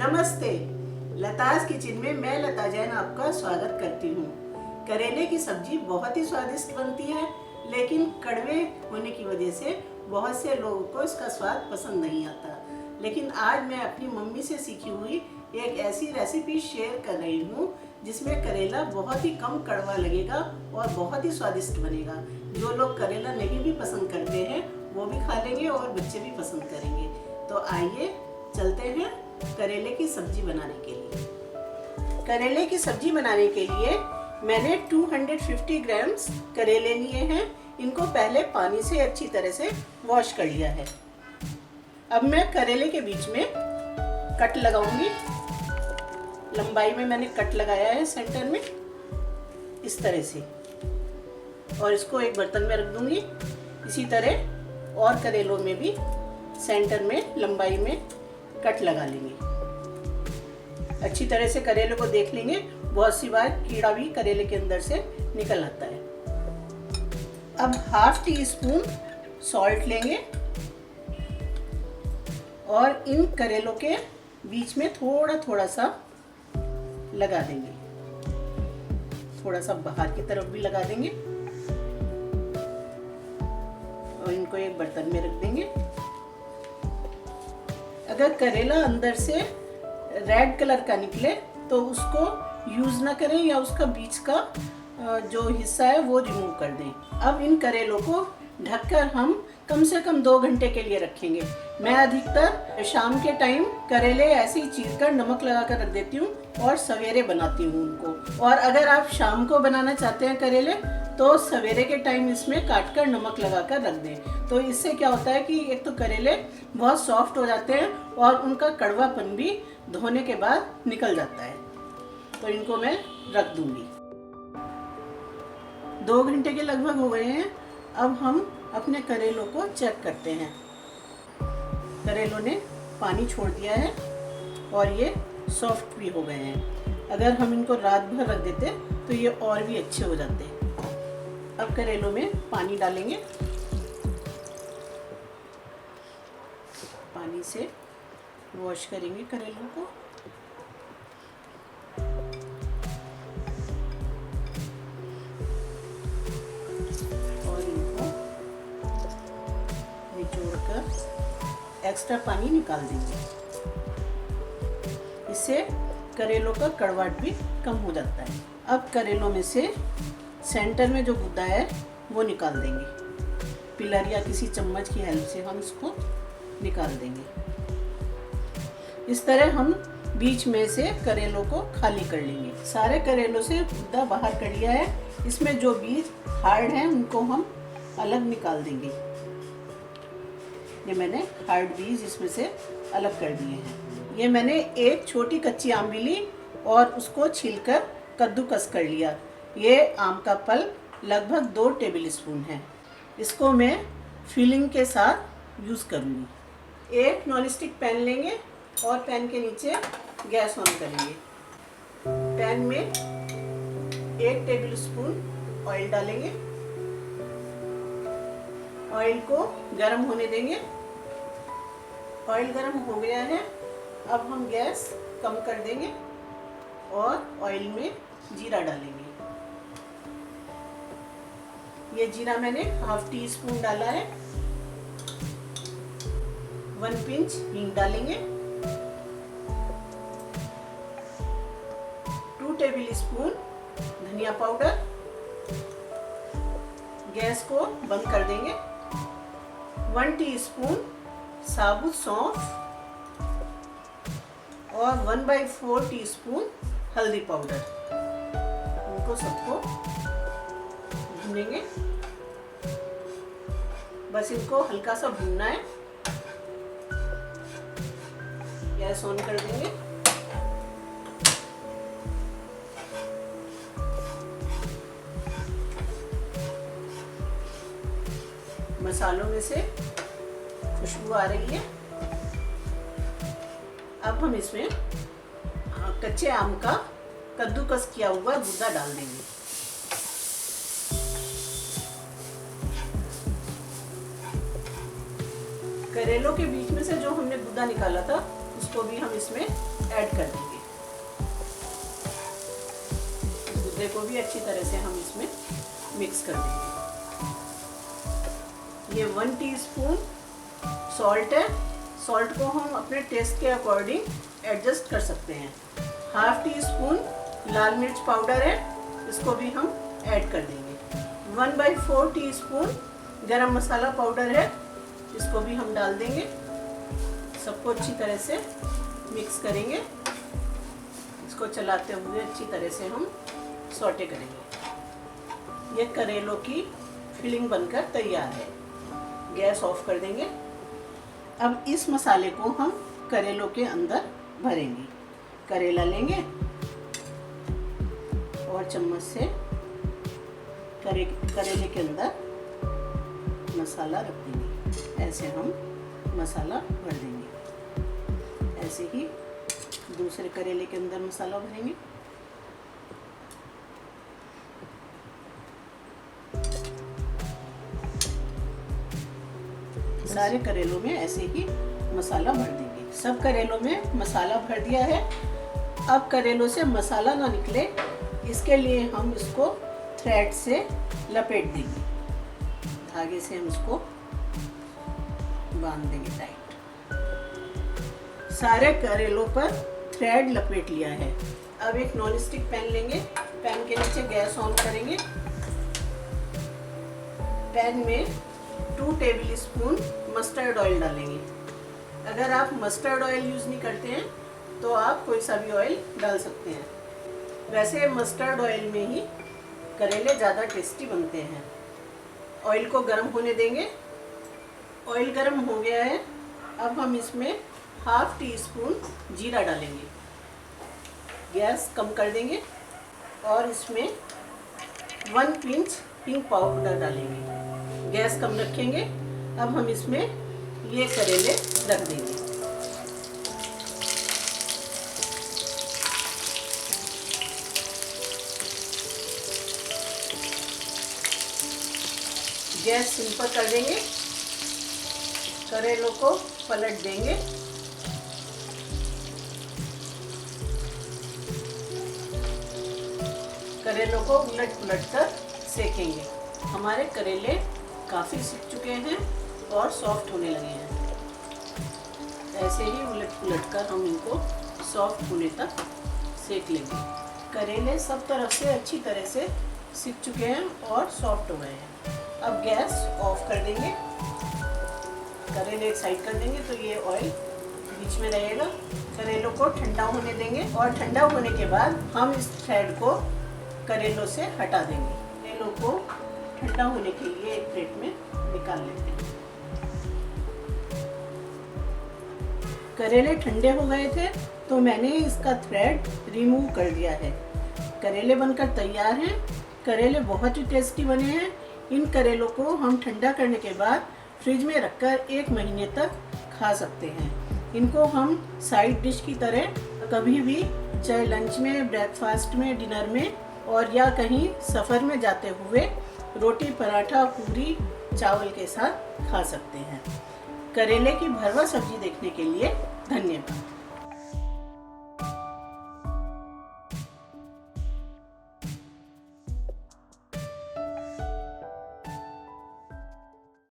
नमस्ते, लताज किचन में मैं लता जैन आपका स्वागत करती हूँ। करेले की सब्जी बहुत ही स्वादिष्ट बनती है, लेकिन कड़वे होने की वजह से बहुत से लोगों को इसका स्वाद पसंद नहीं आता। लेकिन आज मैं अपनी मम्मी से सीखी हुई एक ऐसी रेसिपी शेयर कर रही हूँ जिसमें करेला बहुत ही कम कड़वा लगेगा और बहुत ही स्वादिष्ट बनेगा। जो लोग करेला नहीं भी पसंद करते हैं वो भी खा लेंगे और बच्चे भी पसंद करेंगे। तो आइए चलते हैं करेले की सब्जी बनाने के लिए। करेले की सब्जी बनाने के लिए मैंने 250 ग्राम्स करेले लिए हैं। इनको पहले पानी से अच्छी तरह से वॉश कर लिया है। अब मैं करेले के बीच में कट लगाऊंगी। लंबाई में मैंने कट लगाया है सेंटर में इस तरह से, और इसको एक बर्तन में रख दूंगी। इसी तरह और करेलों में भी सेंटर में लंबाई में कट लगा लेंगे। अच्छी तरह से करेले को देख लेंगे। बहुत सी बार कीड़ा भी करेले के अंदर से निकल आता है। अब हाफ टी स्पून सॉल्ट लेंगे और इन करेलों के बीच में थोड़ा थोड़ा सा लगा देंगे। थोड़ा सा बाहर की तरफ भी लगा देंगे और इनको एक बर्तन में रख देंगे। अगर करेला अंदर से रेड कलर का निकले तो उसको यूज ना करें या उसका बीच का जो हिस्सा है वो रिमूव कर दें। अब इन करेलों को ढककर हम कम से कम 2 घंटे के लिए रखेंगे। मैं अधिकतर शाम के टाइम करेले ऐसे ही चीर कर नमक लगा कर रख देती हूँ और सवेरे बनाती हूँ उनको। और अगर आप शाम को बनाना चाहते हैं करेले तो सवेरे के टाइम इसमें काट कर नमक लगा कर रख दें। तो इससे क्या होता है कि एक तो करेले बहुत सॉफ्ट हो जाते हैं और उनका कड़वापन भी धोने के बाद निकल जाता है। तो इनको मैं रख दूंगी। 2 घंटे के लगभग हो गए हैं। अब हम अपने करेलों को चेक करते हैं। करेलों ने पानी छोड़ दिया है और ये सॉफ्ट भी हो गए हैं। अगर हम इनको रात भर रख देते तो ये और भी अच्छे हो जाते। अब करेलों में पानी डालेंगे। पानी से वॉश करेंगे करेलों को। और इनको निचोड़कर एक्स्ट्रा पानी निकाल देंगे। इससे करेलों का कड़वाहट भी कम हो जाता है। अब करेलों में से सेंटर में जो गुद्दा है वो निकाल देंगे। पिलर या किसी चम्मच की हेल्प से हम इसको निकाल देंगे। इस तरह हम बीच में से करेलों को खाली कर लेंगे। सारे करेलों से गुद्दा बाहर कर लिया है। इसमें जो बीज हार्ड हैं उनको हम अलग निकाल देंगे। ये मैंने हार्ड बीज इसमें से अलग कर दिए हैं। ये मैंने एक छोटी कच्ची आम भी ली और उसको छीलकर कद्दूकस कर लिया। ये आम का पल्प लगभग 2 टेबल स्पून है। इसको मैं फिलिंग के साथ यूज़ करूँगी। एक नॉनस्टिक पैन लेंगे और पैन के नीचे गैस ऑन करेंगे। पैन में 1 टेबल स्पून ऑयल डालेंगे। ऑयल को गर्म होने देंगे। ऑयल गर्म हो गया है। अब हम गैस कम कर देंगे और ऑयल में जीरा डालेंगे। ये जीरा मैंने हाफ टी स्पून डाला है। 1 पिंच हींग डालेंगे। 2 टेबल स्पून धनिया पाउडर। गैस को बंद कर देंगे। 1 टीस्पून साबुत सौंफ और 1/4 टीस्पून हल्दी पाउडर। उनको सबको भूनेंगे। बस इनको हल्का सा भूनना है। गैस ऑन कर देंगे। मसालों में से खुशबू आ रही है। अब हम इसमें कच्चे आम का कद्दूकस किया हुआ गुद्दा डाल देंगे। करेलों के बीच में से जो हमने गुद्दा निकाला था उसको भी हम इसमें ऐड कर देंगे। गुद्दे को भी अच्छी तरह से हम इसमें मिक्स कर देंगे। ये 1 टीस्पून सॉल्ट है। सॉल्ट को हम अपने टेस्ट के अकॉर्डिंग एडजस्ट कर सकते हैं। हाफ टी स्पून लाल मिर्च पाउडर है, इसको भी हम ऐड कर देंगे। 1/4 टीस्पून गरम मसाला पाउडर है, इसको भी हम डाल देंगे। सबको अच्छी तरह से मिक्स करेंगे। इसको चलाते हुए अच्छी तरह से हम सौटे करेंगे। ये करेलों की फिलिंग बनकर तैयार है। गैस ऑफ कर देंगे। अब इस मसाले को हम करेलों के अंदर भरेंगे। करेला लेंगे और चम्मच से करेले के अंदर मसाला रख देंगे। ऐसे हम मसाला भर देंगे। ऐसे ही दूसरे करेले के अंदर मसाला भरेंगे। सारे करेलों में ऐसे ही मसाला भर देंगे। सब करेलों में मसाला भर दिया है। अब करेलों से मसाला ना निकले, इसके लिए हम इसको थ्रेड से लपेट देंगे। धागे से हम इसको बांध देंगे टाइट। सारे करेलों पर थ्रेड लपेट लिया है। अब एक नॉन स्टिक पैन लेंगे। पैन के नीचे गैस ऑन करेंगे। पैन में 2 टेबल स्पून मस्टर्ड ऑयल डालेंगे। अगर आप मस्टर्ड ऑयल यूज़ नहीं करते हैं तो आप कोई सा भी ऑयल डाल सकते हैं। वैसे मस्टर्ड ऑयल में ही करेले ज़्यादा टेस्टी बनते हैं। ऑयल को गर्म होने देंगे। ऑयल गर्म हो गया है। अब हम इसमें हाफ टी स्पून जीरा डालेंगे। गैस कम कर देंगे और इसमें 1 पिंच हिंग पाउडर डालेंगे। गैस कम रखेंगे। अब हम इसमें ये करेले रख देंगे। गैस सिम पर कर देंगे। करेलों को पलट देंगे। करेलों को उलट पुलट कर सेकेंगे। हमारे करेले काफ़ी सीख चुके हैं और सॉफ्ट होने लगे हैं। ऐसे ही उलट पुलट कर हम इनको सॉफ्ट होने तक सेक लेंगे। करेले सब तरफ से अच्छी तरह से सीख चुके हैं और सॉफ्ट हो गए हैं। अब गैस ऑफ कर देंगे। करेले एक साइड कर देंगे तो ये ऑयल बीच में रहेगा। करेलों को ठंडा होने देंगे और ठंडा होने के बाद हम इस थ्रेड को करेलों से हटा देंगे। करेलों को ठंडा होने के लिए एक प्लेट में निकाल लेते हैं। करेले ठंडे हो गए थे तो मैंने इसका थ्रेड रिमूव कर दिया है। करेले बनकर तैयार हैं। करेले बहुत ही टेस्टी बने हैं। इन करेलों को हम ठंडा करने के बाद फ्रिज में रखकर 1 महीने तक खा सकते हैं। इनको हम साइड डिश की तरह कभी भी, चाहे लंच में, ब्रेकफास्ट में, डिनर में और या कहीं सफ़र में जाते हुए रोटी, पराठा, पूरी, चावल के साथ खा सकते हैं। करेले की भरवा सब्जी देखने के लिए धन्यवाद।